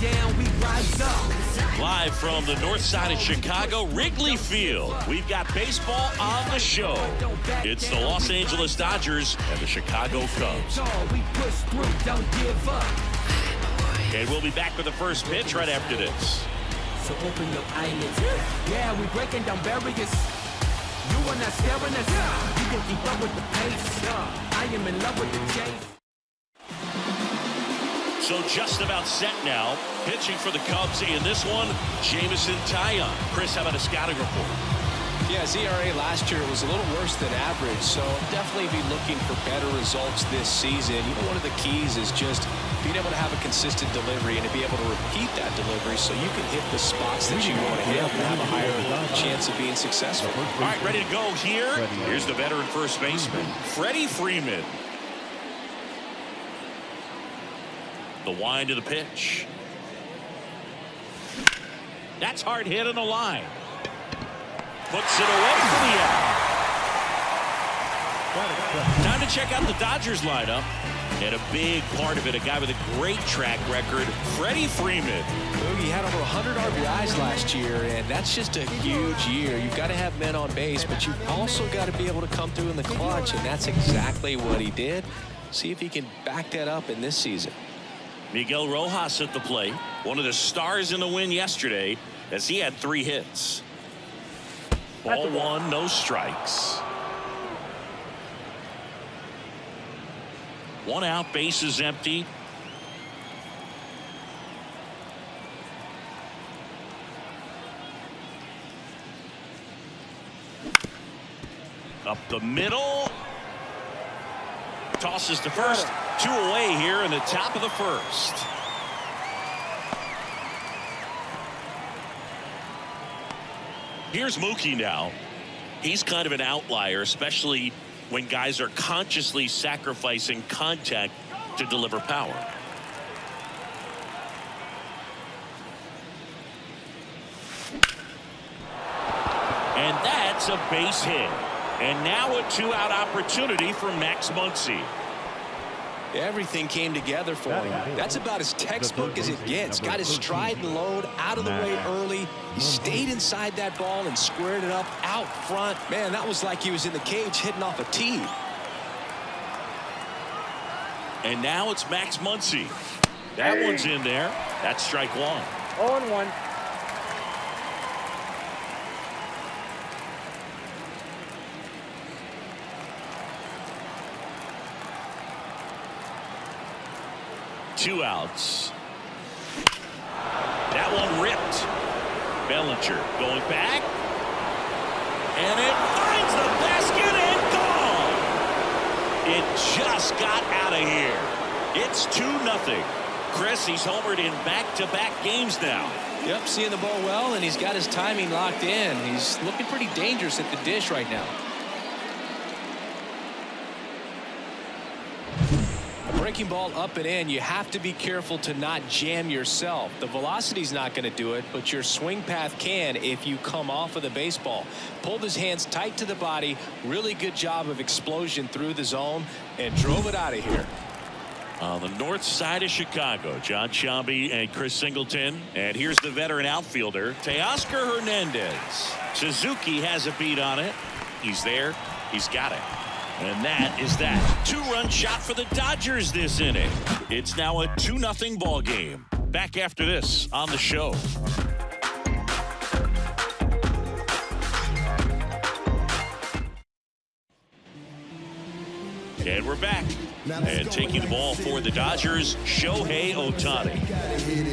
down, we rise up. Live from the north side of Chicago, Wrigley Field, we've got baseball on the show. It's the Los Angeles Dodgers and the Chicago Cubs. We push through, don't give up. And we'll be back with the first pitch right after this. So open your eyelids. Yeah, we breaking down barriers. You are not staring us. You can keep up with the pace. I am in love with the chase. So just about set now. Pitching for the Cubs in this one, Jameson Taillon. Chris, how about a scouting report? Yeah, his ERA last year was a little worse than average, so definitely be looking for better results this season. You know, one of the keys is just being able to have a consistent delivery and to be able to repeat that delivery so you can hit the spots that you want to hit and have a higher chance of being successful. All right, ready to go here. Here's the veteran first baseman, Freddie Freeman. The wind of the pitch. That's hard hit on the line. Puts it away for the out. Time to check out the Dodgers lineup. And a big part of it, a guy with a great track record, Freddie Freeman. He had over 100 RBIs last year, and that's just a huge year. You've got to have men on base, but you've also got to be able to come through in the clutch, and that's exactly what he did. See if he can back that up in this season. Miguel Rojas at the plate, one of the stars in the win yesterday, as he had 3 hits. Ball 1, no strikes. 1 out, bases empty. Up the middle. Tosses to first. 2 away here in the top of the first. Here's Mookie now. He's kind of an outlier, especially when guys are consciously sacrificing contact to deliver power. And that's a base hit. And now a 2-out opportunity for Max Muncy. Everything came together for him. That's about as textbook as it gets. Got his stride and load out of the way early. He stayed inside that ball and squared it up out front. Man, that was like he was in the cage hitting off a tee. And now it's Max Muncy. That one's in there. That's strike 1. 0-1. Two outs. That one ripped. Bellinger going back. And it finds the basket and gone. It just got out of here. It's 2-0. Chris, he's homered in back-to-back games now. Yep, seeing the ball well, and he's got his timing locked in. He's looking pretty dangerous at the dish right now. Breaking ball up and in, you have to be careful to not jam yourself. The velocity's not going to do it, but your swing path can if you come off of the baseball. Pulled his hands tight to the body. Really good job of explosion through the zone and drove it out of here. On the north side of Chicago, John Sciambi and Chris Singleton. And here's the veteran outfielder, Teoscar Hernandez. Suzuki has a beat on it. He's there. He's got it. And that is that. 2-run shot for the Dodgers this inning. It's now a 2-0 ball game. Back after this on the show. And we're back. And taking the ball for the Dodgers, Shohei Ohtani.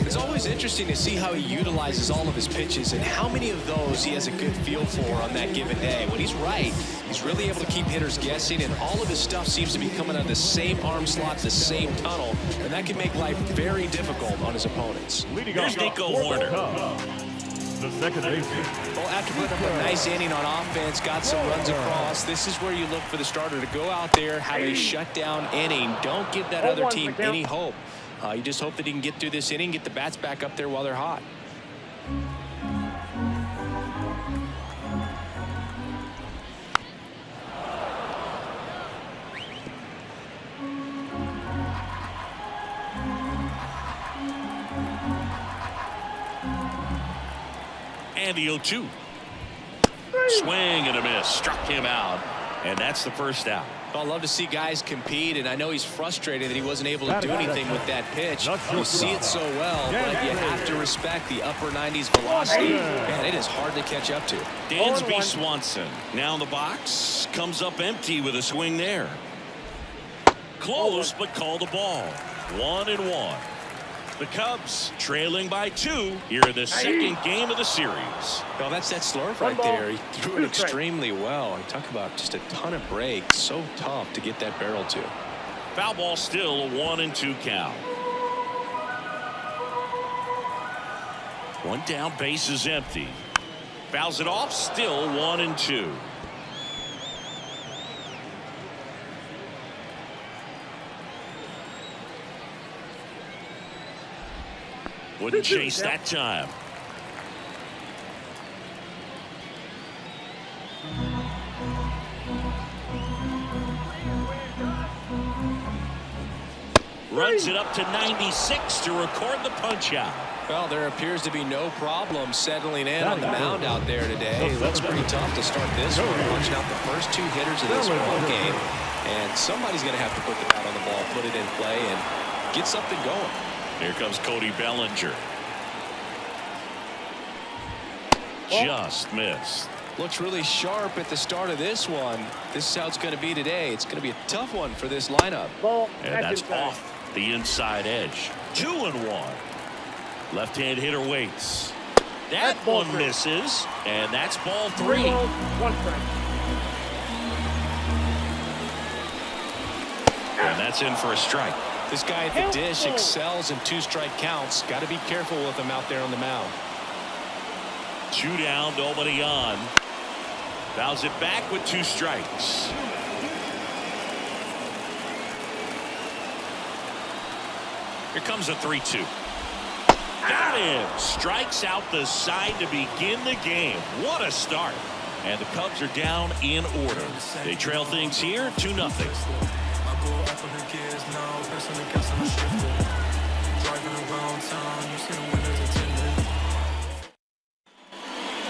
It's always interesting to see how he utilizes all of his pitches and how many of those he has a good feel for on that given day. When he's right, he's really able to keep hitters guessing, and all of his stuff seems to be coming out of the same arm slot, the same tunnel, and that can make life very difficult on his opponents. Here's Nico Hoerner. The second baseman. Well, after putting up a nice inning on offense, got some runs across, this is where you look for the starter to go out there, have a shutdown inning. Don't give that other team any hope. You just hope that he can get through this inning, get the bats back up there while they're hot. And the 0-2. Swing and a miss. Struck him out. And that's the first out. Well, I love to see guys compete, and I know he's frustrated that he wasn't able to do anything with that pitch. You see it so well, but you have to respect the upper 90s velocity. Man, it is hard to catch up to. Dansby Swanson now in the box. Comes up empty with a swing there. Close, but call the ball. 1-1. The Cubs trailing by 2 here in the second game of the series. Well, that's that slurve right there. He threw it extremely well. I talk about just a ton of breaks. So tough to get that barrel to. Foul ball still a 1-2 count. One down, base is empty. Fouls it off, still 1-2. Wouldn't chase that time. Runs it up to 96 to record the punch out. Well, there appears to be no problem settling in on the mound out there today. It looks pretty tough to start this one, punching out the first 2 hitters of this ball game. And somebody's going to have to put the bat on the ball, put it in play, and get something going. Here comes Cody Bellinger. Just missed. Looks really sharp at the start of this one. This is how it's going to be today. It's going to be a tough one for this lineup. And that's off the inside edge. 2-1. Left-hand hitter waits. That one misses, and that's ball 3. And that's in for a strike. This guy at the dish excels in 2-strike counts. Got to be careful with him out there on the mound. 2 down, nobody on. Fouls it back with 2 strikes. Here comes a 3-2. Got him. Strikes out the side to begin the game. What a start. And the Cubs are down in order. They trail things here 2-0.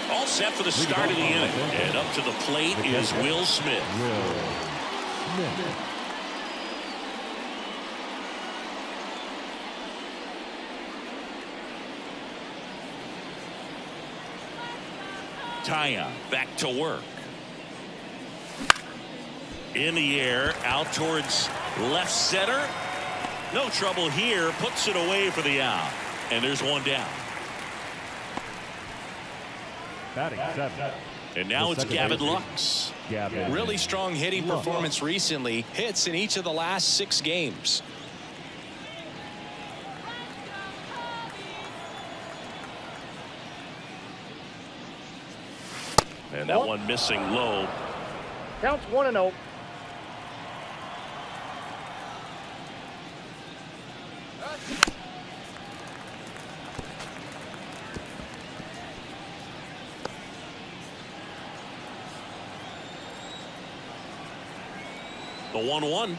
All set for the start of the inning. And up to the plate is Will Smith. Taya back to work. In the air, out towards left center. No trouble here. Puts it away for the out. And there's 1 down. Batting 7. And now it's Gavin Lux. Really strong hitting performance recently. Hits in each of the last 6 games. And that one missing low. Counts 1-0. The 1-1.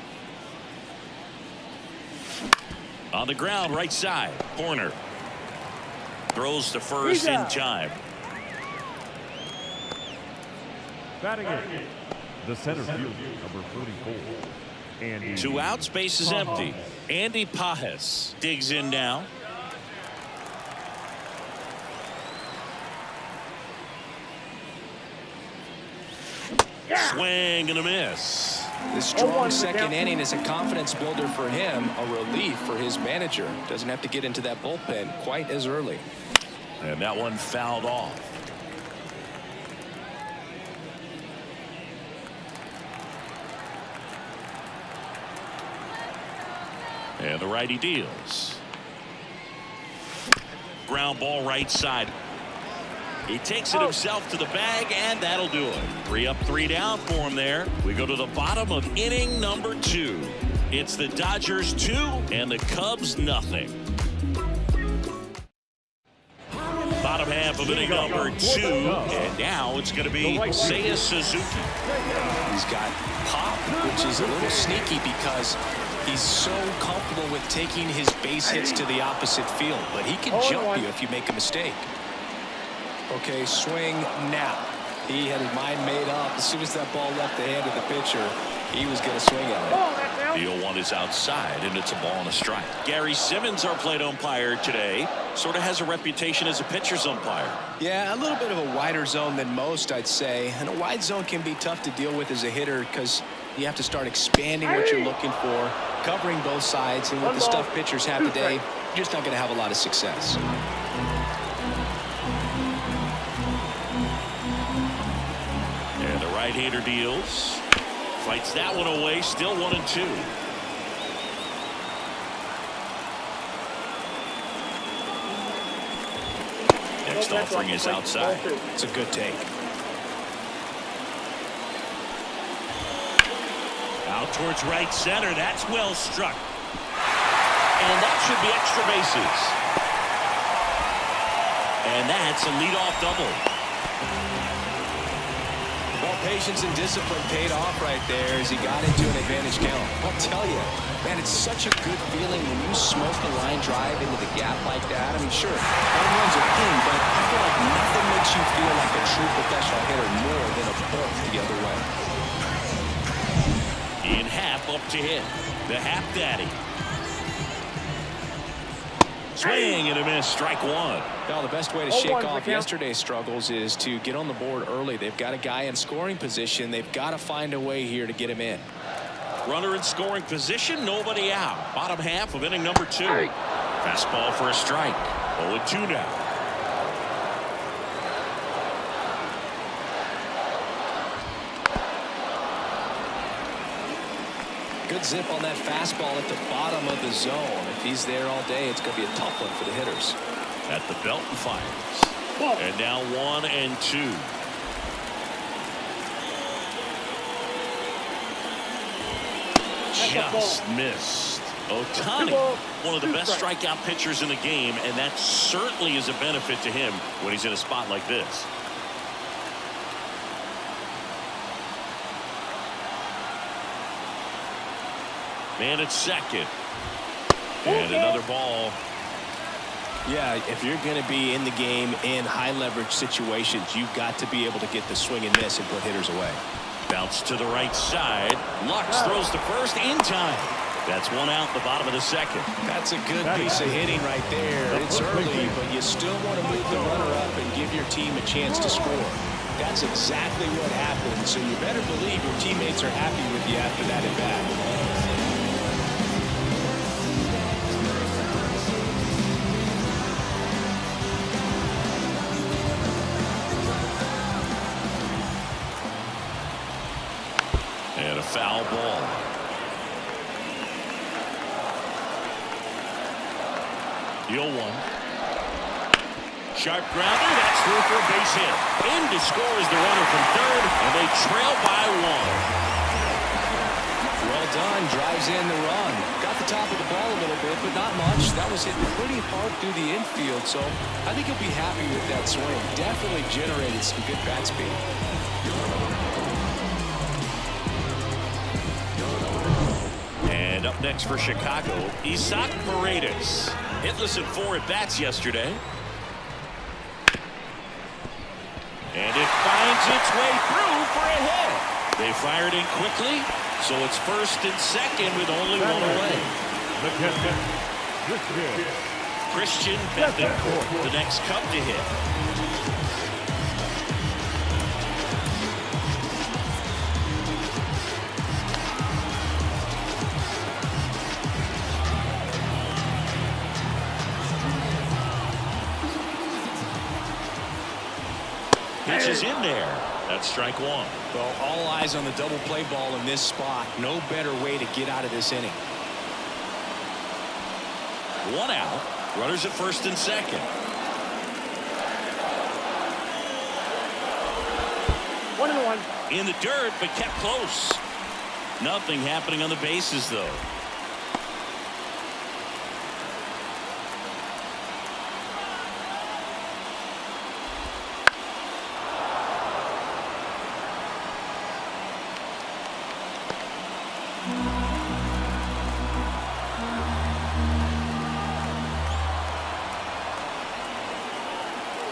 On the ground, right side. Corner. Throws to first in time. Batting 8. The center fielder, number 34. Andy 2 outs, base is empty. Andy Pages digs in now. Swing and a miss. This strong second inning is a confidence builder for him, a relief for his manager. Doesn't have to get into that bullpen quite as early. And that one fouled off. And the righty deals. Ground ball right side. He takes it himself to the bag, and that'll do it. 3 up, 3 down for him there. We go to the bottom of inning number 2. It's the Dodgers 2 and the Cubs nothing. Bottom half of inning number 2, and now it's going to be Seiya Suzuki. He's got pop, which is a little sneaky because he's so comfortable with taking his base hits to the opposite field, but he can jump you if you make a mistake. Okay, swing now. He had his mind made up. As soon as that ball left the hand of the pitcher, he was going to swing at it. Ball, that's out. The 0-1 is outside, and it's a ball and a strike. Gary Simmons, our plate umpire today, sort of has a reputation as a pitcher's umpire. Yeah, a little bit of a wider zone than most, I'd say. And a wide zone can be tough to deal with as a hitter because you have to start expanding what you're looking for, covering both sides. And with the stuff pitchers have today, you're just not going to have a lot of success. And the right-hander deals. Fights that one away. Still 1-2. Next offering is outside. It's a good take. Out towards right center. That's well struck. And that should be extra bases. And that's a leadoff double. Well, patience and discipline paid off right there as he got into an advantage count. I'll tell you, man, it's such a good feeling when you smoke a line drive into the gap like that. I mean, sure, home runs are king, but I feel like nothing makes you feel like a true professional hitter more than a pull the other way. In half up to hit. The half daddy. Swing and a miss. Strike one. Now, the best way to shake off yesterday's struggles is to get on the board early. They've got a guy in scoring position. They've got to find a way here to get him in. Runner in scoring position. Nobody out. Bottom half of inning number 2. Fastball for a strike. 0-2 now. Good zip on that fastball at the bottom of the zone. If he's there all day, it's going to be a tough one for the hitters. At the belt and fires. And now 1-2. Just missed. Ohtani, one of the best strikeout pitchers in the game, and that certainly is a benefit to him when he's in a spot like this. Man at second. And another ball. Yeah, if you're going to be in the game in high leverage situations, you've got to be able to get the swing and miss and put hitters away. Bounce to the right side. Lux throws to first in time. That's one out the bottom of the second. That's a good piece of hitting right there. It's early, but you still want to move the runner up and give your team a chance to score. That's exactly what happened, so you better believe your teammates are happy with you after that at bat. And a foul ball. The 0-1. Sharp grounder. That's through for a base hit. In to score is the runner from third, and they trail by 1. Well done. Drives in the run. Got the top of the ball a little bit, but not much. That was hitting pretty hard through the infield, so I think he'll be happy with that swing. Definitely generated some good bat speed. And up next for Chicago, Isaac Paredes. Hitless in 4 at-bats yesterday. And it finds its way through for a hit. They fired in quickly, so it's first and second with only one away. Christian Bethancourt, the next Cub to hit. Pitch is in there. That's strike one. Well, all eyes on the double play ball in this spot. No better way to get out of this inning. One out. Runners at first and second. 1-1. In the dirt, but kept close. Nothing happening on the bases, though.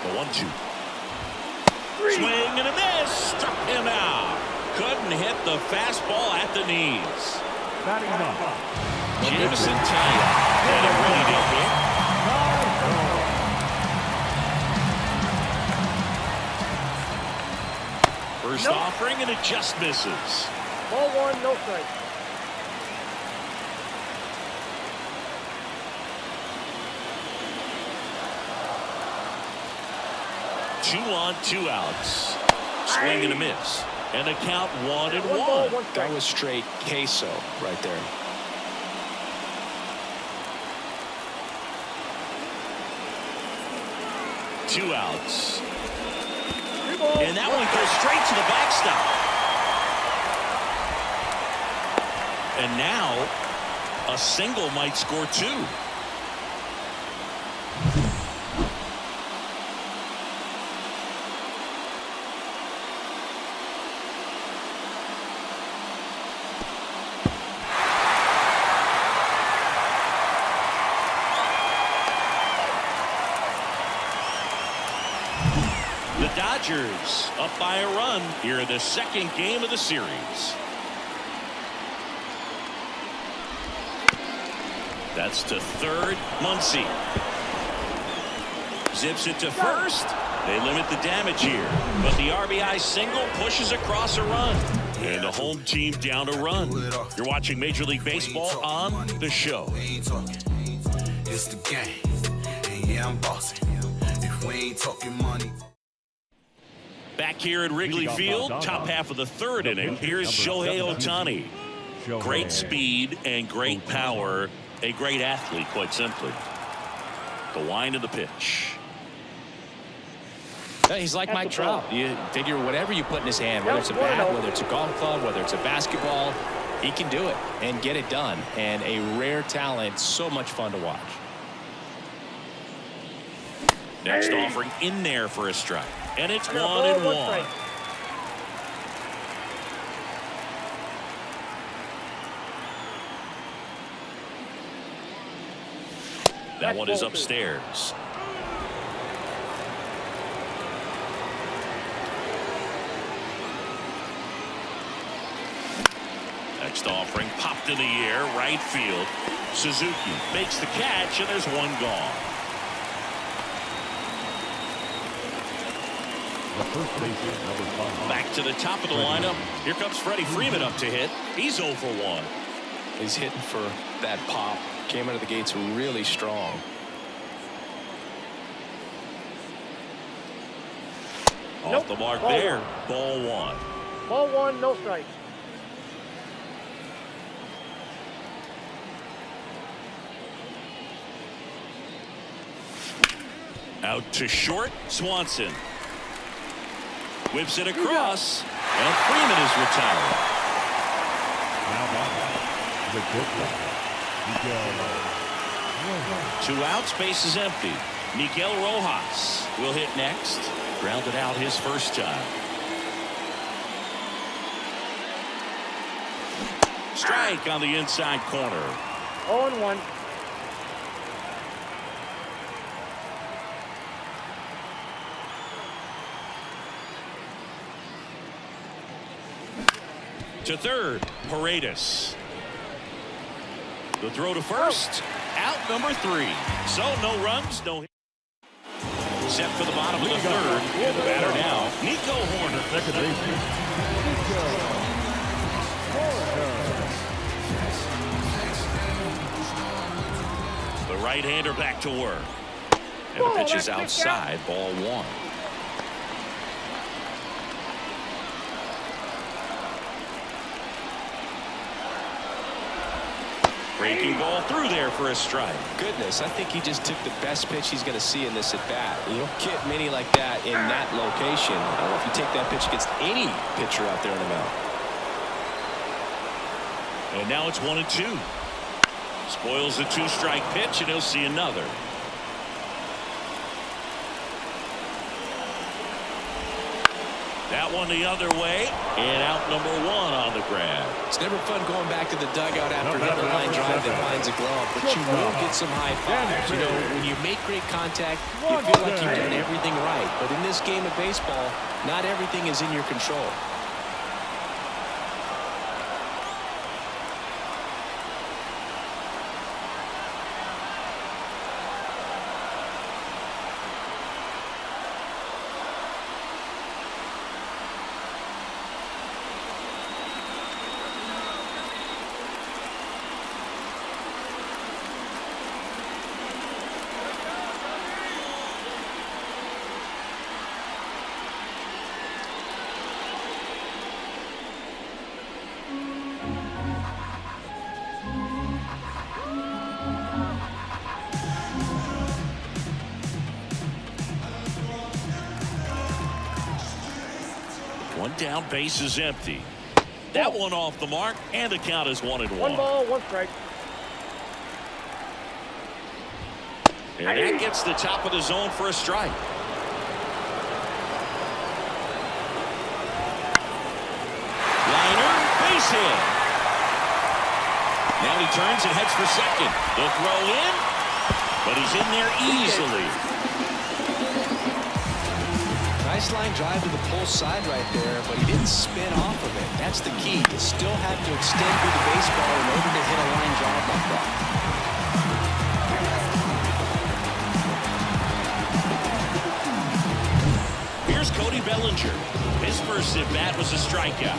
The 1-2. Swing and a miss. Struck him out. Couldn't hit the fastball at the knees. Batting up. Jameson Taillon. And it really did hit. First offering, and it just misses. Ball one, no strike. Two on, 2 outs. Swing and a miss. And a count 1-1. One ball, one strike. That was straight queso right there. Two outs. Three balls, And that one goes straight to the backstop. And now, a single might score 2. The Dodgers up by a run here in the second game of the series. That's to third. Muncy zips it to first. They limit the damage here, but the RBI single pushes across a run, and the home team down a run. You're watching Major League Baseball on The Show. It's the game, and yeah, I'm bossing. If we ain't talking money. Back here at Wrigley Field, top half of the third inning. Here's Shohei Ohtani. Great speed and great power. A great athlete, quite simply. The wind of the pitch. He's like Mike Trout. You figure whatever you put in his hand, whether it's a bat, whether it's a golf club, whether it's a basketball, he can do it and get it done. And a rare talent, so much fun to watch. Next offering in there for a strike. And it's 1-1. strike. That one is upstairs. Next offering popped in the air, right field. Suzuki makes the catch, and there's one gone. The first baseman, number 5. Back to the top of the lineup. Here comes Freddie Freeman up to hit. He's 0 for 1. He's hitting for that pop. Came out of the gates really strong. Off the mark there. Ball 1. Ball one, no strikes. Out to short. Swanson whips it across, and Freeman is retired. Now batting, the good player, Miguel. 2 outs, base is empty. Miguel Rojas will hit next. Grounded out his first time. Strike on the inside corner. 0-1. To third, Paredes. The throw to first. Out number 3. So no runs, no hit. Set for the bottom of the third. And the batter now, Nico Horner. Second baseman, The right-hander back to work. And the pitch is outside, ball 1. Breaking ball through there for a strike. Goodness, I think he just took the best pitch he's going to see in this at bat. You don't get many like that in that location. I don't know if you take that pitch against any pitcher out there on the mound. And now it's 1-2. Spoils the 2-strike pitch, and he'll see another. That one the other way, and out number 1 on the grab. It's never fun going back to the dugout after hitting a line drive that finds a glove, but you will get some high fives. You know, when you make great contact, you feel like you've done everything right. But in this game of baseball, not everything is in your control. One down, base is empty. That one off the mark, and the count is 1-1. 1 ball, 1 strike. And that gets the top of the zone for a strike. Liner, base hit. Now he turns and heads for second. The throw in, but he's in there easily. Nice line drive to the pull side right there, but he didn't spin off of it. That's the key. You still have to extend through the baseball in order to hit a line drive like that. Here's Cody Bellinger. His first at-bat was a strikeout.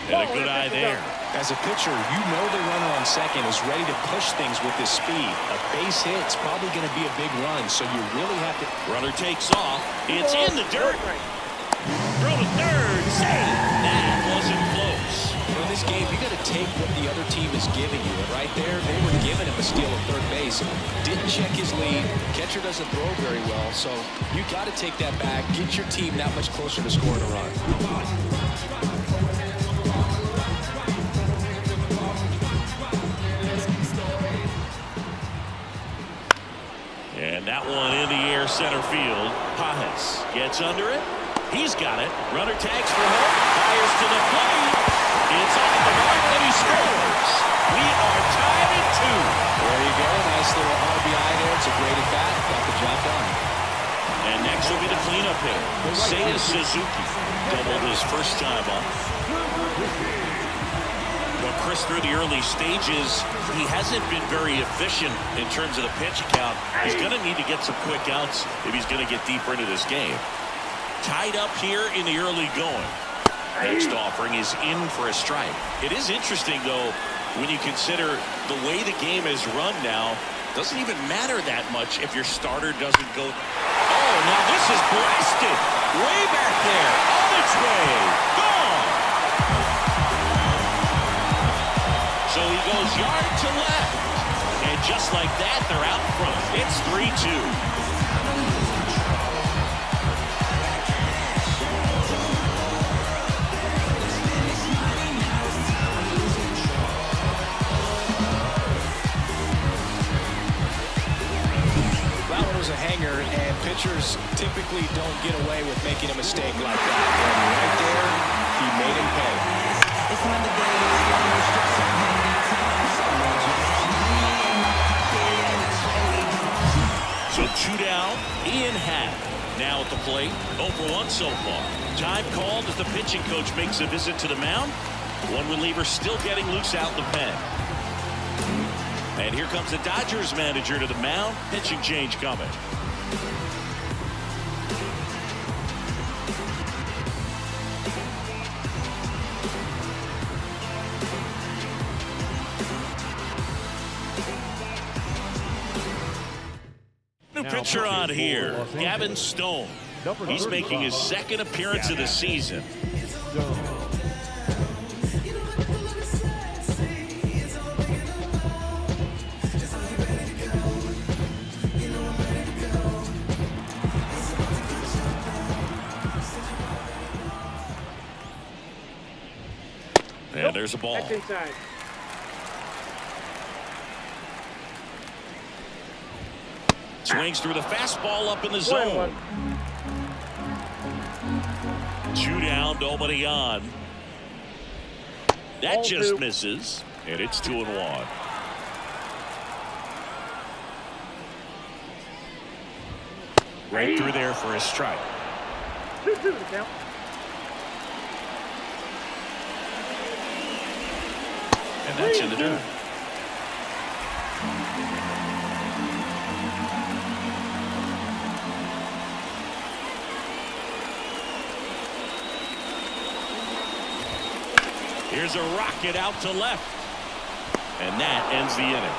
And a good eye there. As a pitcher, you know the runner on second is ready to push things with his speed. A base hit's probably going to be a big run, so you really have to... Runner takes off. It's in the dirt. Throw to third. Save. That wasn't close. In this game, you got to take what the other team is giving you. And right there, they were giving him a steal at third base. Didn't check his lead. Catcher doesn't throw very well, so you got to take that back. Get your team that much closer to scoring a run. And that one in the air center field. Pages gets under it. He's got it. Runner tags for home. Fires to the plate. It's off the mark and he scores. We are tied at 2. There you go. Nice little RBI there. It's a great at bat. Got the job done. And next will be the cleanup hitter. Seiya Suzuki doubled his first time up. Well, Chris, through the early stages, he hasn't been very efficient in terms of the pitch count. He's going to need to get some quick outs if he's going to get deeper into this game. Tied up here in the early going. Next offering is in for a strike. It is interesting, though, when you consider the way the game is run now. Doesn't even matter that much if your starter doesn't go. Oh, now this is blasted. Way back there. On its way. Gone. So he goes yard to left. And just like that, they're out front. It's 3-2. That one was a hanger, and pitchers typically don't get away with making a mistake like that. And right there, he made him pay. It's another day, no stress, So 2 down, Ian Happ now at the plate. 0 for 1 so far. Time called as the pitching coach makes a visit to the mound. One reliever still getting loose out in the pen. And here comes the Dodgers manager to the mound. Pitching change coming. New pitcher on here, Gavin Stone. He's making his second appearance of the season. And there's a ball. That's inside. Swings through the fastball up in the zone. 2 down, nobody on. That Ball just 2. misses, and it's 2-1. Right through there for a strike. 2-2 the count. And that's in the dirt. Here's a rocket out to left. And that ends the inning.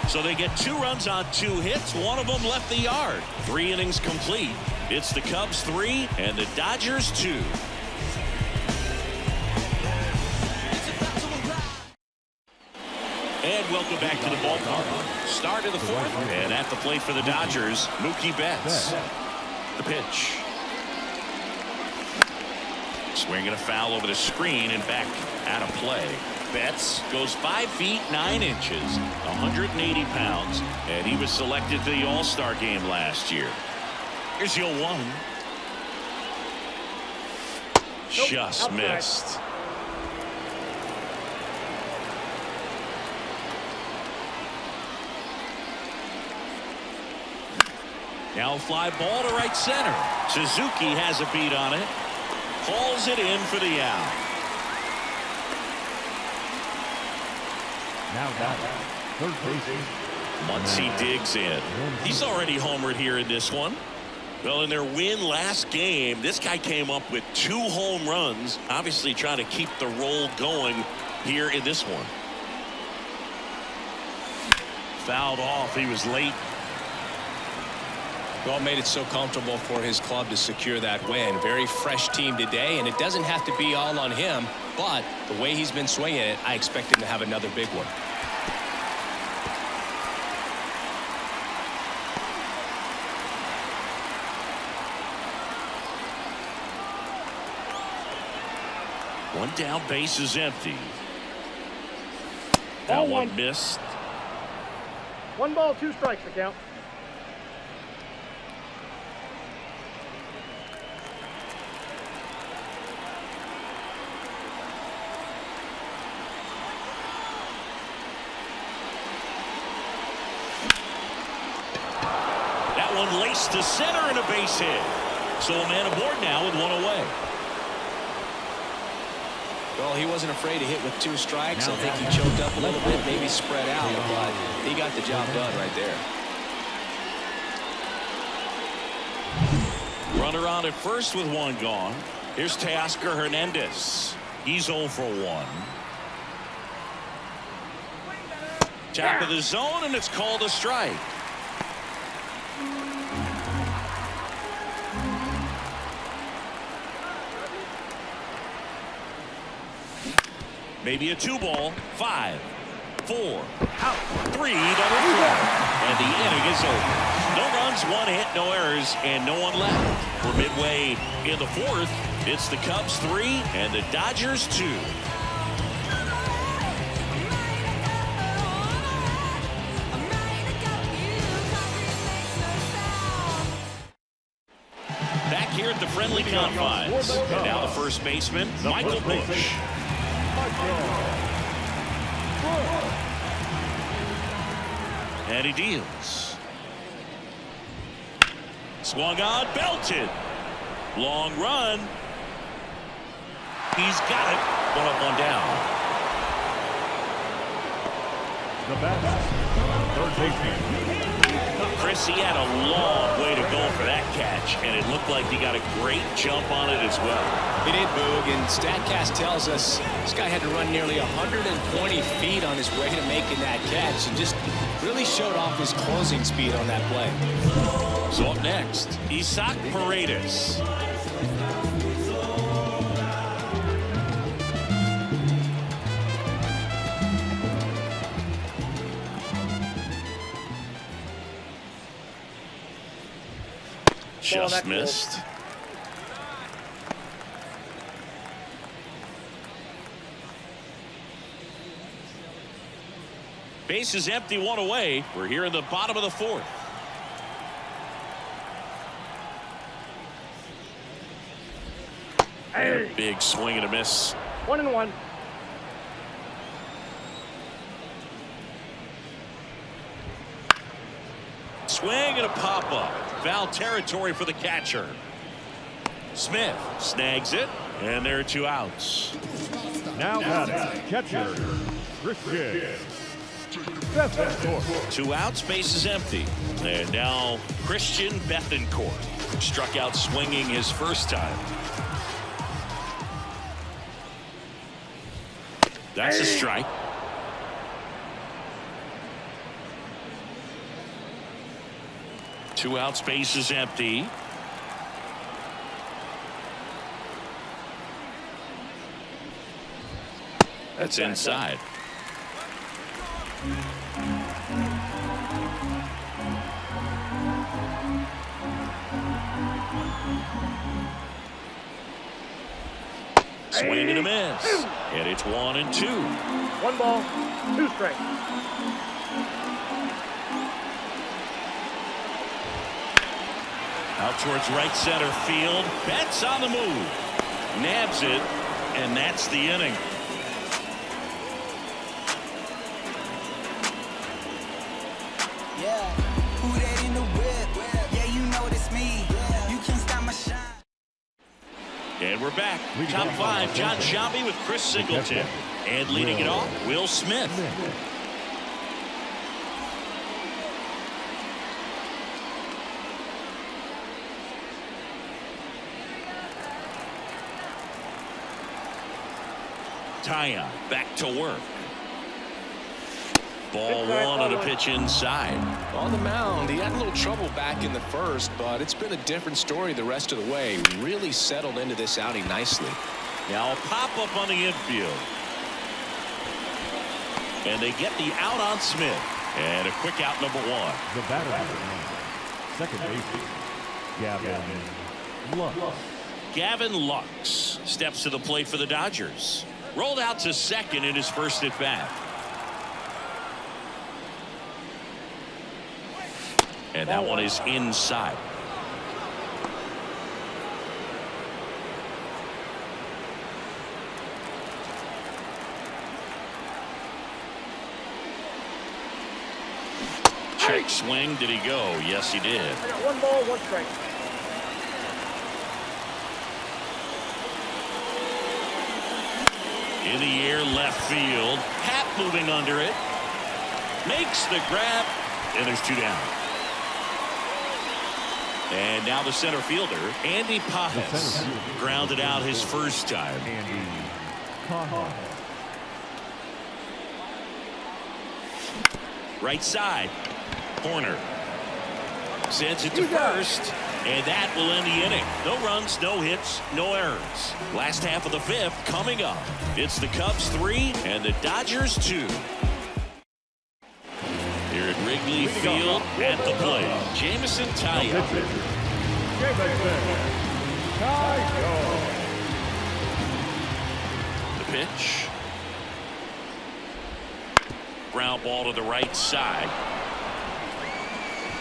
So they get 2 runs on 2 hits. One of them left the yard. 3 innings complete. It's the Cubs 3 and the Dodgers 2. And welcome back to the ballpark. Start of the 4th. And at the plate for the Dodgers, Mookie Betts. The pitch. Swinging a foul over the screen and back out of play. Betts goes 5 feet 9 inches, 180 pounds, and he was selected to the All-Star game last year. Here's 0-1. Just outside. missed. Now a fly ball to right center. Suzuki has a beat on it. Calls it in for the out. Now batting, third baseman. Muncy digs in. He's already homered here in this one. Well, in their win last game, this guy came up with 2 home runs, obviously trying to keep the roll going here in this one. Fouled off. He was late. Well, made it so comfortable for his club to secure that win. Very fresh team today, and it doesn't have to be all on him, but the way he's been swinging it, I expect him to have another big one. One down, base is empty. That Ball one 1. missed. 1 ball, 2 strikes the count. That one laced to center and a base hit. So a man aboard now with 1 away. Well, he wasn't afraid to hit with 2 strikes. I think he choked up a little bit, maybe spread out, but he got the job done right there. Runner on at first with 1 gone. Here's Teoscar Hernandez. He's 0 for 1. Top of the zone, and it's called a strike. Maybe a 2 ball. 5, 4, out, 3, double play. And the inning is over. No runs, 1 hit, no errors, and no one left. We're midway in the 4th. It's the Cubs 3 and the Dodgers 2. Back here at the friendly confines. And now the first baseman, Michael Busch. And he deals. Swung on, belted. Long run. He's got it. 1 up, 1 down. The batter, third baseman. Chris, he had a long way to go for that catch, and it looked like he got a great jump on it as well. He did, Boog, and StatCast tells us this guy had to run nearly 120 feet on his way to making that catch, and just really showed off his closing speed on that play. So up next, Isaac Paredes. Just missed. Base is empty, 1 away. We're here in the bottom of the 4th. A big swing and a miss. 1-1. Swing and a pop-up. Foul territory for the catcher. Smith snags it, and there are 2 outs. Now batting, catcher, Christian Bethancourt. 2 outs, base is empty. And now Christian Bethancourt struck out swinging his first time. That's a strike. Two outs, base is empty. That's inside. Swing and a miss. And it's 1-2. 1 ball, 2 strikes. Out towards right center field. Betts on the move. Nabs it, and that's the inning. Yeah, who that in the whip? Yeah, you know it's me. You can't stop my shine. And we're back. Top 5, Jon Sciambi with Chris Singleton. And leading it off, Will Smith. Taillon back to work. Ball 1 on a pitch inside. On the mound, he had a little trouble back in the first, but it's been a different story the rest of the way. Really settled into this outing nicely. Now a pop-up on the infield. And they get the out on Smith. And a quick out, number 1. The batter, second baseman, Gavin Lux. Gavin Lux steps to the plate for the Dodgers. Rolled out to second in his first at bat. And that one is inside. Check swing. Did he go? Yes, he did. I got 1 ball, 1 strike. In the air, left field. Happ moving under it. Makes the grab. And there's 2 down. And now the center fielder, Andy Pages, grounded out his first time. Andy Pages. Right side. Corner. Sends it to first. And that will end the inning. No runs, no hits, no errors. Last half of the 5th coming up. It's the Cubs 3 and the Dodgers 2. Here at Wrigley Field at the plate, Jameson Taillon. The pitch. Ground ball to the right side.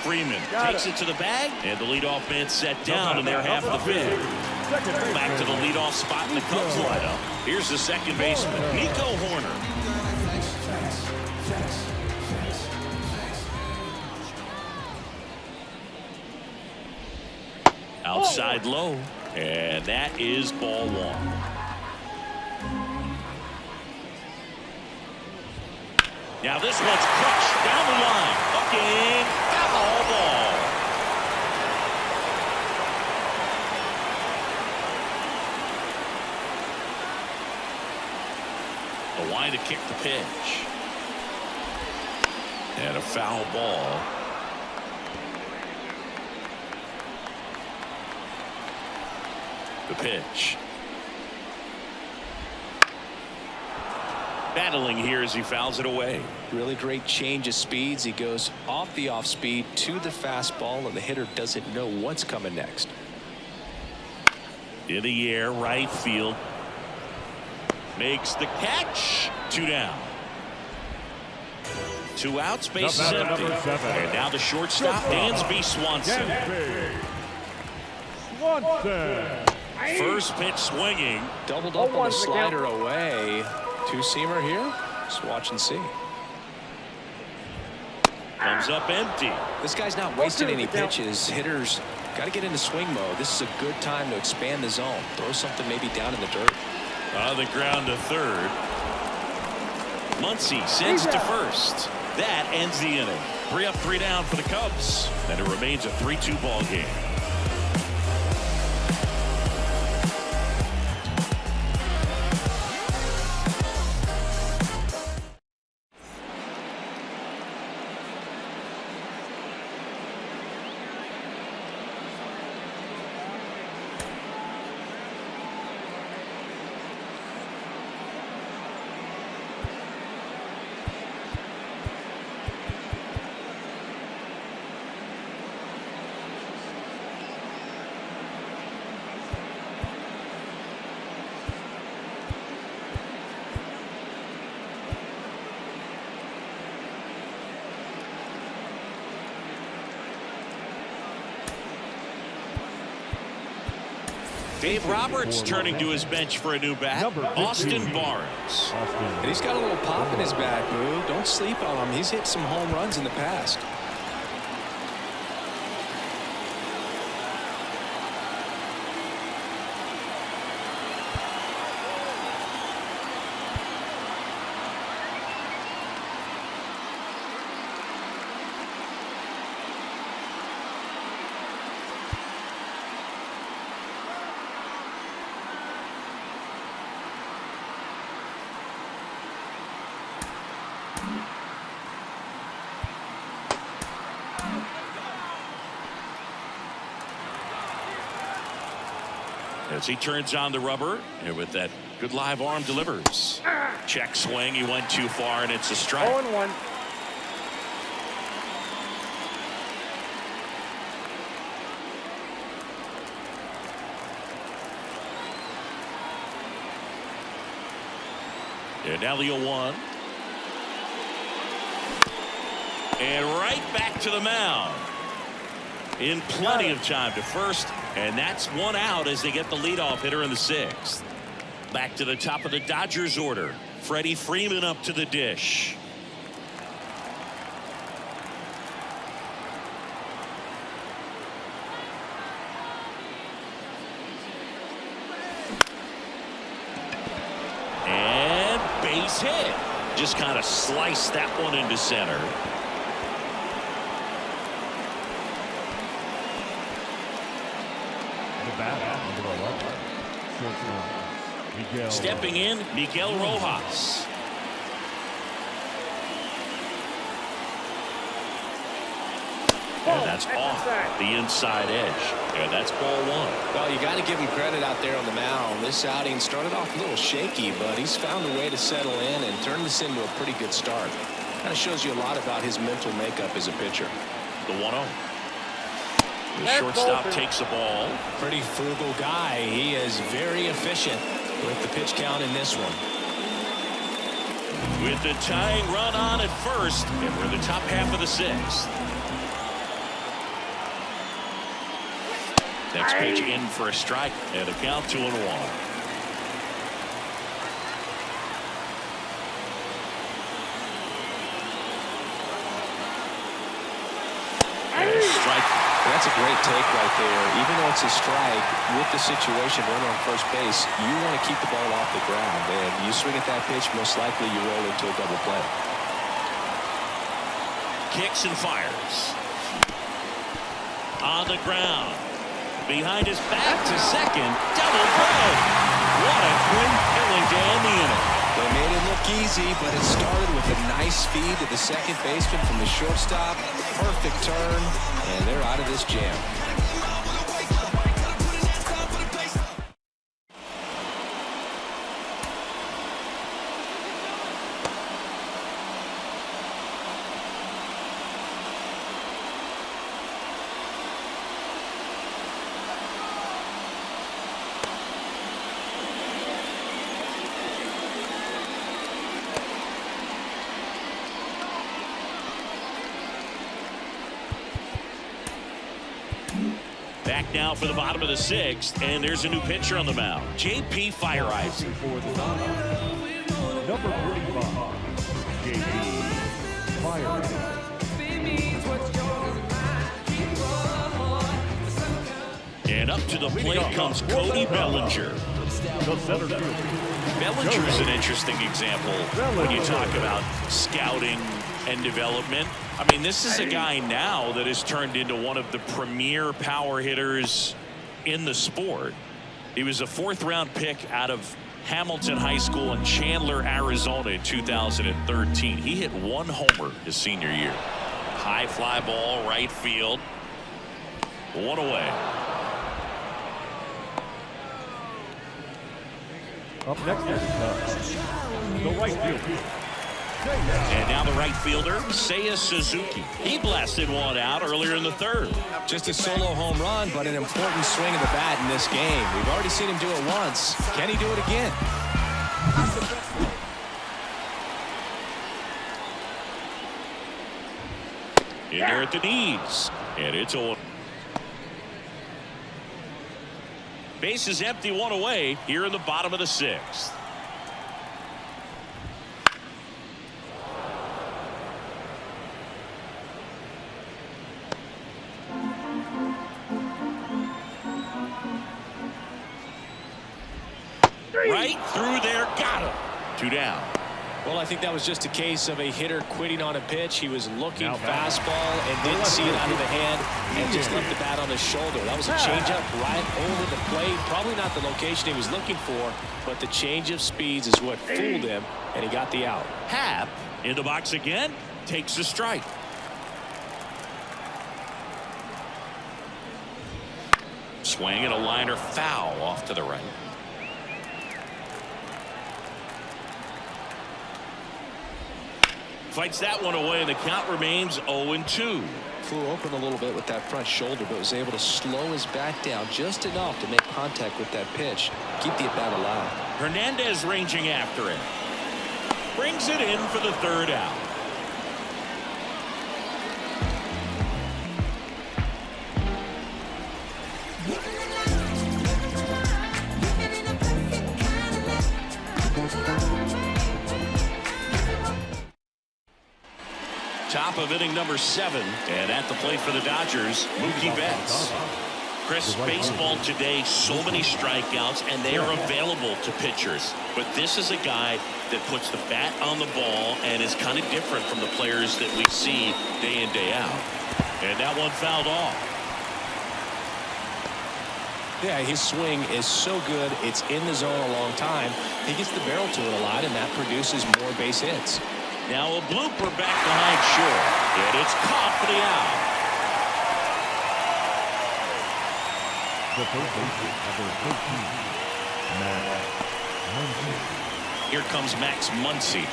Freeman takes it to the bag, and the leadoff man set down in their half of the 5th. Back to the leadoff spot in the Cubs lineup. Here's the second baseman, Nico Hoerner. Outside low, and that is ball 1. Now this one's crushed down the line. Fucking foul ball. A line to kick the pitch. And a foul ball. The pitch. Battling here as he fouls it away. Really great change of speeds. He goes off the off speed to the fastball, and the hitter doesn't know what's coming next. In the air, right field. Makes the catch. 2 down. 2 outs, base is empty. And now the shortstop, Dansby Swanson. Swanson. First pitch swinging. Doubled up on the slider away. Two-seamer here. Just watch and see. Comes up empty. This guy's not wasting any pitches. Hitters got to get into swing mode. This is a good time to expand the zone. Throw something maybe down in the dirt. On the ground to third. Muncy sends to first. That ends the inning. 3 up, 3 down for the Cubs. And it remains a 3-2 ball game. Dave Roberts turning to his bench for a new bat. Austin Barnes. And he's got a little pop in his back, Boo. Don't sleep on him. He's hit some home runs in the past. As he turns on the rubber, and with that good live arm delivers. Check swing. He went too far, and it's a strike. 0-1. And now the 0-1. And right back to the mound. In plenty of time to first, and that's one out as they get the leadoff hitter in the 6th. Back to the top of the Dodgers order. Freddie Freeman up to the dish. And base hit. Just kind of sliced that one into center. Stepping in, Miguel Rojas. And that's off the inside edge. And that's ball 1. Well, you got to give him credit out there on the mound. This outing started off a little shaky, but he's found a way to settle in and turn this into a pretty good start. Kind of shows you a lot about his mental makeup as a pitcher. The 1-0. The shortstop takes the ball. Pretty frugal guy. He is very efficient with the pitch count in this one. With the tying run on at first, and we're in the top half of the 6th. Next pitch in for a strike, and a count 2-1. That's a great take right there. Even though it's a strike, with the situation, runner on first base, you want to keep the ball off the ground. And you swing at that pitch, most likely you roll into a double play. Kicks and fires. On the ground. Behind his back to second. Double play. What a quick killing to end the inning. They made it look easy, but it started with a nice feed to the second baseman from the shortstop. Perfect turn, and they're out of this jam. Back now for the bottom of the 6th, and there's a new pitcher on the mound. J.P. Feyereisen. For the Dodgers, number 45, J.P. Feyereisen. And up to the plate comes Cody Bellinger. The center fielder, Bellinger is an interesting example when you talk about scouting and development. I mean, this is a guy now that has turned into one of the premier power hitters in the sport. He was a 4th-round pick out of Hamilton High School in Chandler, Arizona in 2013. He hit 1 homer his senior year. High fly ball, right field. 1 away. Up next is the right fielder. And now the right fielder, Seiya Suzuki. He blasted one out earlier in the 3rd. Just a solo home run, but an important swing of the bat in this game. We've already seen him do it once. Can he do it again? In there at the knees. And it's a base is empty, 1 away here in the bottom of the 6th. Right through there, got him. 2 down. Well, I think that was just a case of a hitter quitting on a pitch. He was looking Now fastball and didn't see it out of the hand and just left the bat on his shoulder. That was a changeup right over the plate. Probably not the location he was looking for, but the change of speeds is what fooled him, and he got the out. Happ in the box again, takes a strike. Swing and a liner foul off to the right. Fights that one away, and the count remains 0-2. Flew open a little bit with that front shoulder, but was able to slow his bat down just enough to make contact with that pitch. Keep the at-bat alive. Hernandez ranging after it. Brings it in for the 3rd out. Top of inning number 7, and at the plate for the Dodgers, Mookie Betts. Chris, baseball today, so many strikeouts, and they are available to pitchers. But this is a guy that puts the bat on the ball and is kind of different from the players that we see day in, day out. And that one fouled off. Yeah, his swing is so good. It's in the zone a long time. He gets the barrel to it a lot, and that produces more base hits. Now a blooper back behind short, and it's caught for the out. The first baseman, number 13, Max Muncy. Here comes Max Muncy.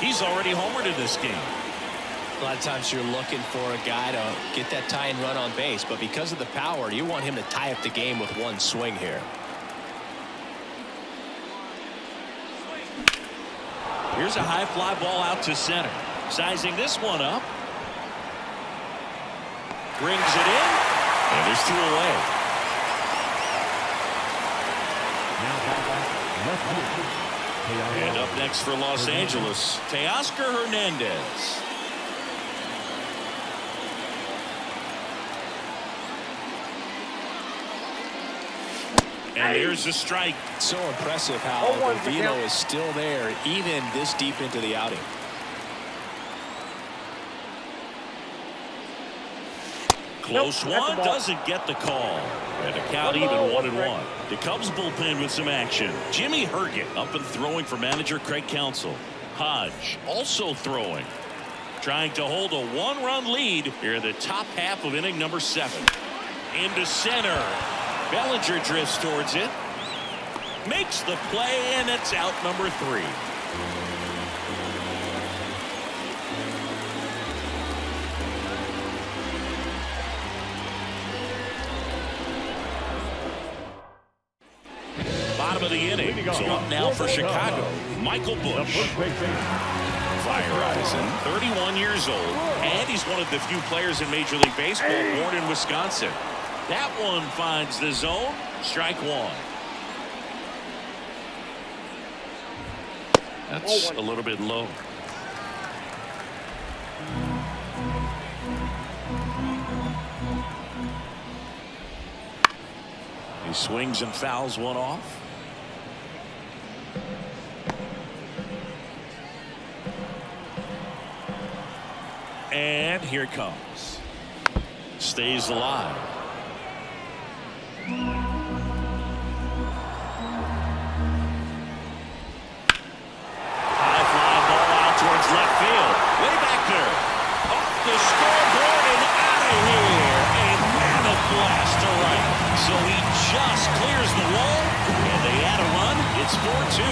He's already homered in this game. A lot of times you're looking for a guy to get that tying run on base, but because of the power, you want him to tie up the game with one swing here. Here's a high fly ball out to center. Sizing this one up. Brings it in. And there's 2 away. And up next for Los Angeles, Teoscar Hernandez. And here's a strike. So impressive how the velo is still there even this deep into the outing. Close one, doesn't get the call. And the count even 1-1. The Cubs bullpen with some action. Jimmy Herget up and throwing for manager Craig Counsell. Hodge also throwing. Trying to hold a 1-run lead here in the top half of inning number 7. Into center. Bellinger drifts towards it. Makes the play, and it's out number 3. Bottom of the inning. So up now for Chicago, Michael Busch. Feyereisen, 31 years old, and he's one of the few players in Major League Baseball born in Wisconsin. That one finds the zone. Strike one. That's a little bit low. He swings and fouls one off. And here it comes. Stays alive. High fly ball out towards left field. Way back there. Off the scoreboard and out of here. A mammoth blast to right. So he just clears the wall, and they add a run. It's 4-2.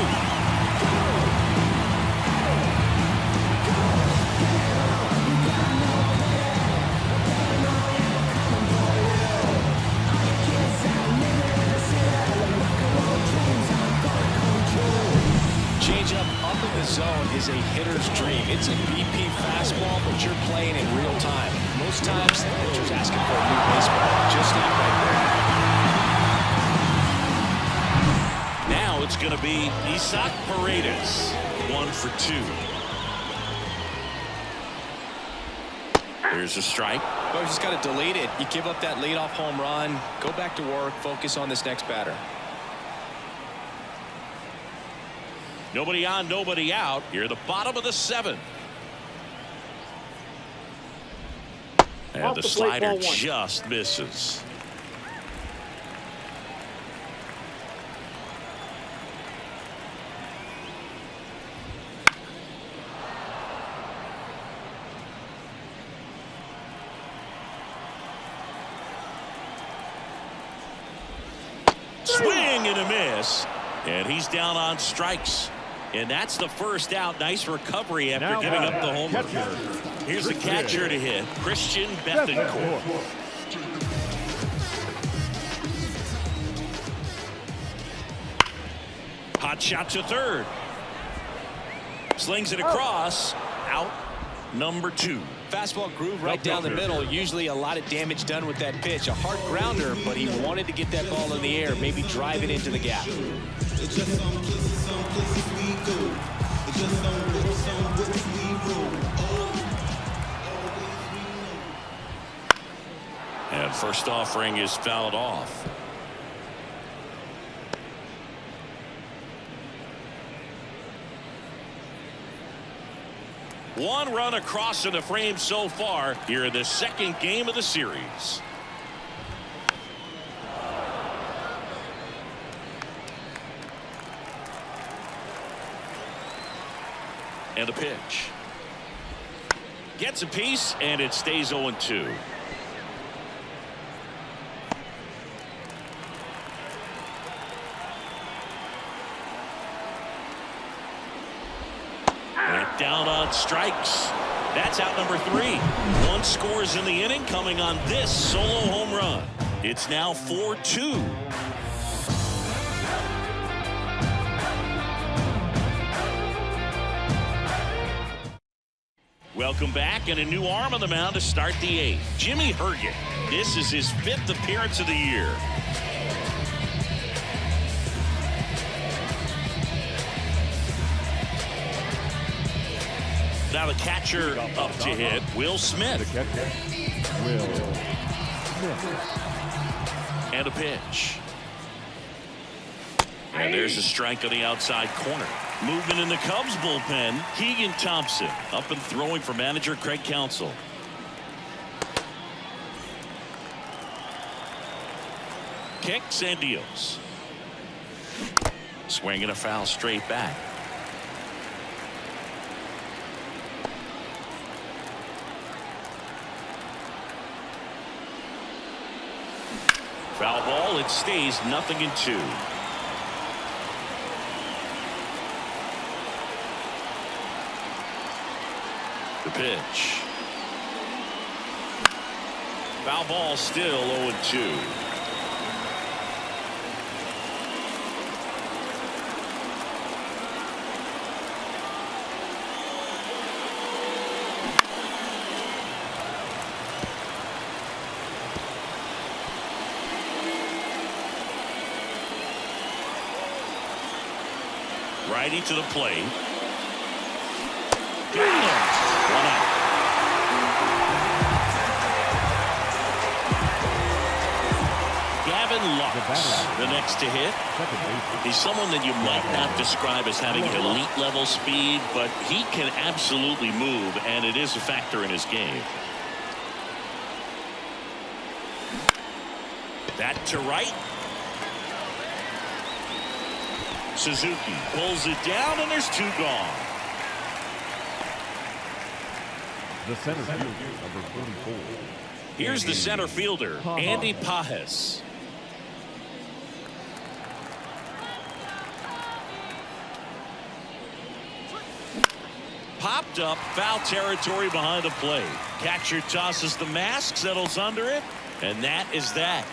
Changeup up in the zone is a hitter's dream. It's a BP fastball, but you're playing in real time. Most times, the pitcher's asking for a new baseball. Just not right there. Now it's going to be Isaac Paredes. 1 for 2. There's a strike. Well, you just got to delete it. You give up that leadoff home run. Go back to work. Focus on this next batter. Nobody on, nobody out. Here at the bottom of the 7th. And Off the the plate, slider ball 1. just misses. Swing and a miss. And he's down on strikes. And that's the first out. Nice recovery after Now giving up the homer. catcher. Here's the catcher to hit, Christian Bethancourt. Hot shot to third. Slings it across. Out number 2. Fastball groove right down the middle. Usually a lot of damage done with that pitch. A hard grounder, but he wanted to get that ball in the air, maybe drive it into the gap. And first offering is fouled off. One run across in the frame so far here in the second game of the series. And the pitch. Gets a piece, and it stays 0-2. Down on strikes. That's out number 3. 1 scores in the inning, coming on this solo home run. It's now 4-2. Welcome back, and a new arm on the mound to start the 8th. Jimmy Herget. This is his 5th appearance of the year. Now the catcher up to hit, Will Smith. Will Smith. And a pitch. And there's a strike on the outside corner. Movement in the Cubs bullpen. Keegan Thompson up and throwing for manager Craig Counsell. Kicks and deals. Swinging a foul straight back. Foul ball. It stays 0-2. The pitch. Foul ball, still 0-2. Righty to the plate. Got him. 1 out. Gavin Lux, the next to hit. He's someone that you might not describe as having elite level speed, but he can absolutely move, and it is a factor in his game. That to right. Suzuki pulls it down, and there's 2 gone. The center fielder, number 44. Here's the center fielder, Andy Pages. Popped up, foul territory behind the plate. Catcher tosses the mask, settles under it, and that is that.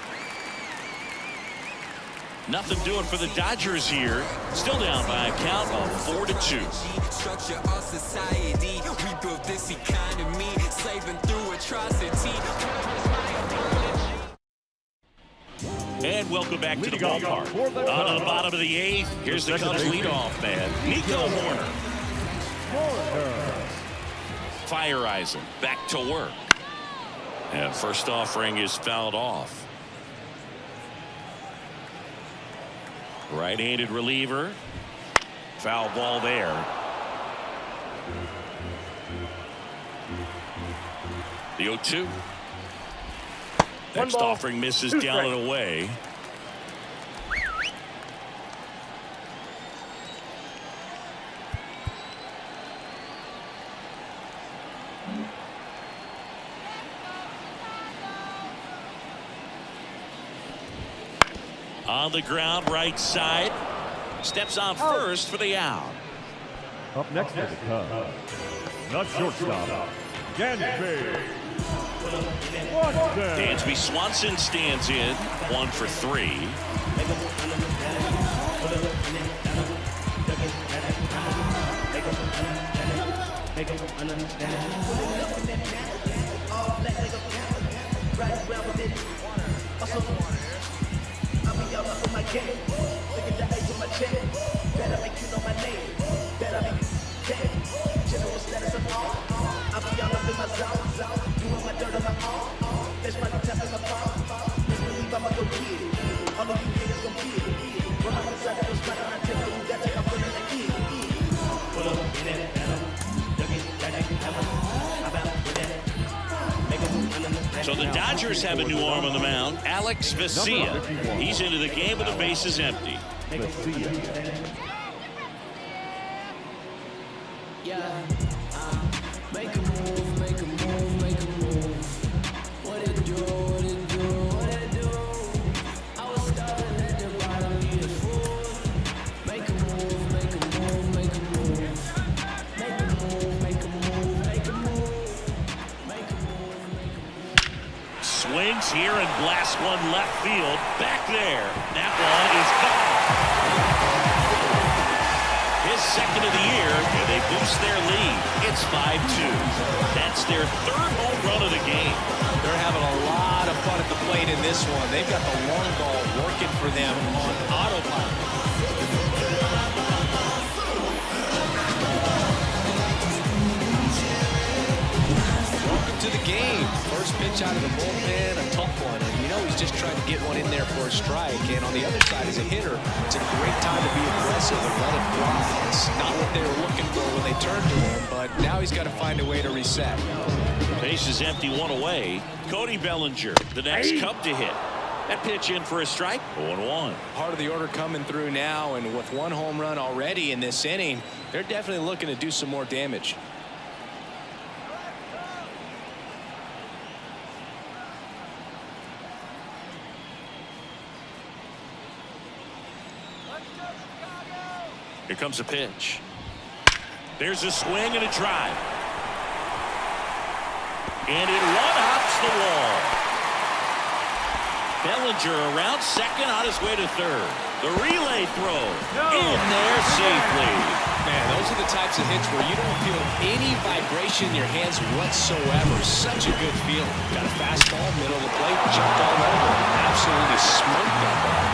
Nothing doing for the Dodgers here. Still down by a count of 4-2. Structure our society. We built this economy, saving through atrocity. And welcome back to the ballpark. On to the bottom of the 8th. Here's the Cubs leadoff man, Nico Hoerner. Feyereisen back to work. And first offering is fouled off. Right-handed reliever. Foul ball there. The 0-2. Next offering misses down and away. On the ground, right side. Steps on first for the out. Up next for the Cubs, not shortstop, Dansby Swanson. Dansby Swanson stands in, 1 for 3. So the Dodgers have a new arm on the mound, Alex Vesia. He's into the game with the bases empty. Make a move, make a move, make a move. What it do, what it do, what it do. I was starting at the bottom, need a fool. Make a move, make a move, make a move. Make a move, make a move, make a move. Make a move, make a move. Swings here and blasts one left field. Back there. That one is gone. His second of the year, and they boost their lead. It's 5-2. That's their 3rd home run of the game. They're having a lot of fun at the plate in this one. They've got the long ball working for them on autopilot. Welcome to the game. First pitch out of the bullpen, a tough one. And you know he's just trying to get one in there for a strike. And on the other side, as a hitter, it's a great time to be aggressive and let it fly. It's not what they were looking for when they turned to him, but now he's got to find a way to reset. Base is empty, 1 away. Cody Bellinger, the next Cub to hit. That pitch in for a strike, 0-1. Part of the order coming through now, and with 1 home run already in this inning, they're definitely looking to do some more damage. Here comes a pitch. There's a swing and a drive. And it one-hops the wall. Bellinger around second, on his way to third. The relay throw in there safely. Man, those are the types of hits where you don't feel any vibration in your hands whatsoever. Such a good feeling. Got a fastball, middle of the plate, jumped all over. Absolutely smoked that ball.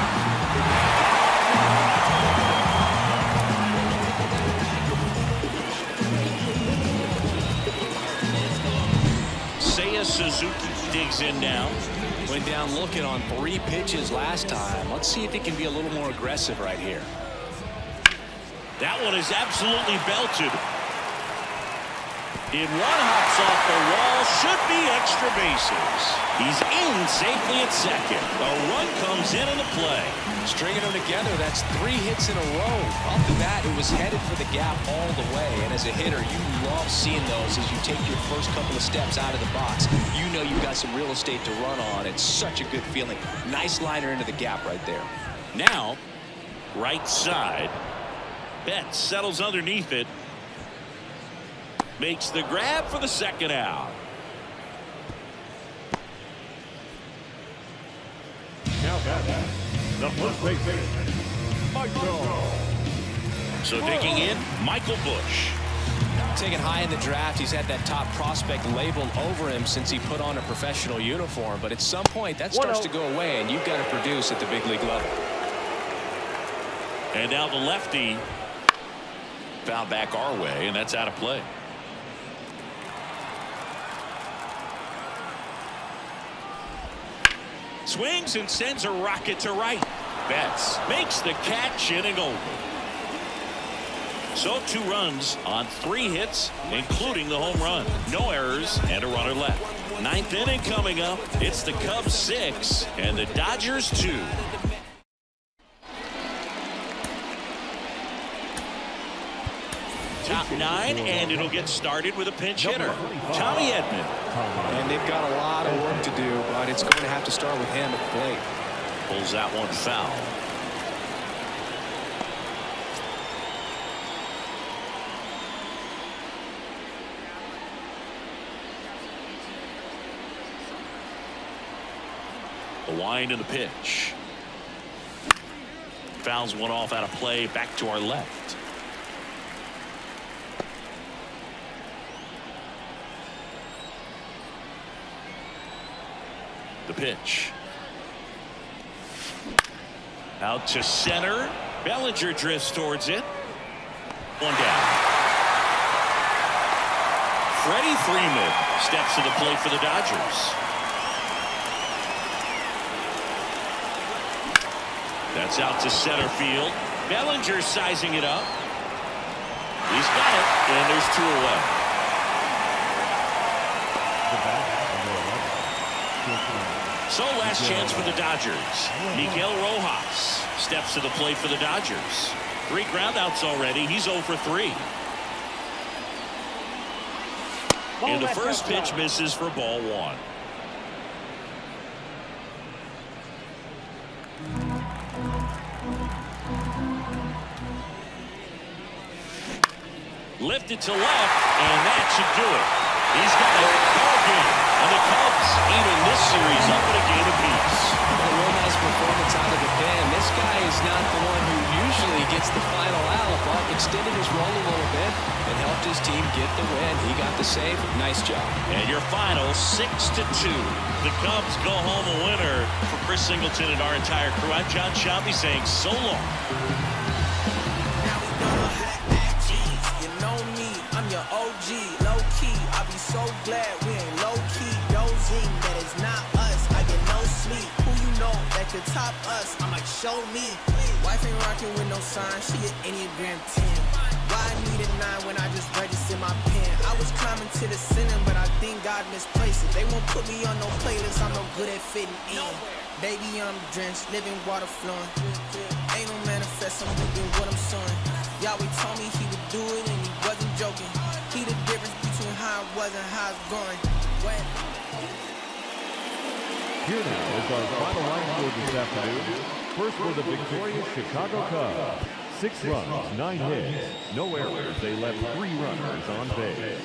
in now. Went down looking on 3 pitches last time. Let's see if he can be a little more aggressive right here. That one is absolutely belted. In one, hops off the wall, should be extra bases. He's in safely at second. A run comes in the play. Stringing them together, that's 3 hits in a row. Off the bat, it was headed for the gap all the way. And as a hitter, you love seeing those as you take your first couple of steps out of the box. You know you've got some real estate to run on. It's such a good feeling. Nice liner into the gap right there. Now, right side. Betts settles underneath it. Makes the grab for the second out. Now batting, the first baseman, Michael. So digging in, Michael Busch. Taken high in the draft, he's had that top prospect labeled over him since he put on a professional uniform. But at some point, that starts to go away, and you've got to produce at the big league level. And now the lefty fouled back our way, and that's out of play. Swings and sends a rocket to right. Betts makes the catch, inning over. So 2 runs on 3 hits, including the home run. No errors and a runner left. 9th inning coming up. It's the Cubs 6 and the Dodgers 2. Top 9, and it'll get started with a pinch hitter, Tommy Edman. And they've got a lot of work to do, but it's going to have to start with him at the plate. Pulls that one foul. The wind and the pitch. Fouls one off out of play, back to our left. The pitch. Out to center. Bellinger drifts towards it. 1 down. Freddie Freeman steps to the plate for the Dodgers. That's out to center field. Bellinger sizing it up. He's got it, and there's 2 away. So last chance for the Dodgers. Miguel Rojas steps to the plate for the Dodgers. 3 groundouts already. He's 0 for 3. And the first pitch misses for ball 1. Lifted to left, and that should do it. He's got a ball game, and the Cubs even this series up at a game apiece. A real nice performance out of the pen. This guy is not the one who usually gets the final out, but extended his role a little bit and helped his team get the win. He got the save. Nice job. And your final 6-2. The Cubs go home a winner. For Chris Singleton and our entire crew, I'm John Sciambi saying so long. OG, low key, I be so glad we ain't low key, dozing, that it's not us, I get no sleep, who you know that could top us, I'm like show me, wife ain't rocking with no sign, she an Enneagram 10, why I need a 9 when I just registered my pen, I was climbing to the ceiling, but I think God misplaced it, they won't put me on no playlist, I'm no good at fitting in, baby I'm drenched, living water flowing, ain't no manifest, I'm moving what I'm sowing, Yahweh told me he would do it and he wasn't joking. He the difference between how it was and how it's going. Here now is our final line score this afternoon. First for the victorious Chicago Cubs. 6 runs, 9 hits, no errors. They left 3 runners on base.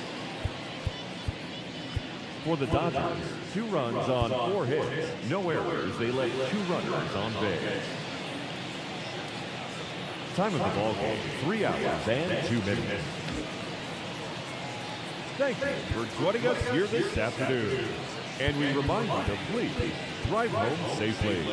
For the Dodgers, 2 runs on 4 hits, no errors. They left 2 runners on base. Time of the ball game, 3 hours and 2 minutes. Thank you for joining us here this afternoon. And we remind you to please drive home safely.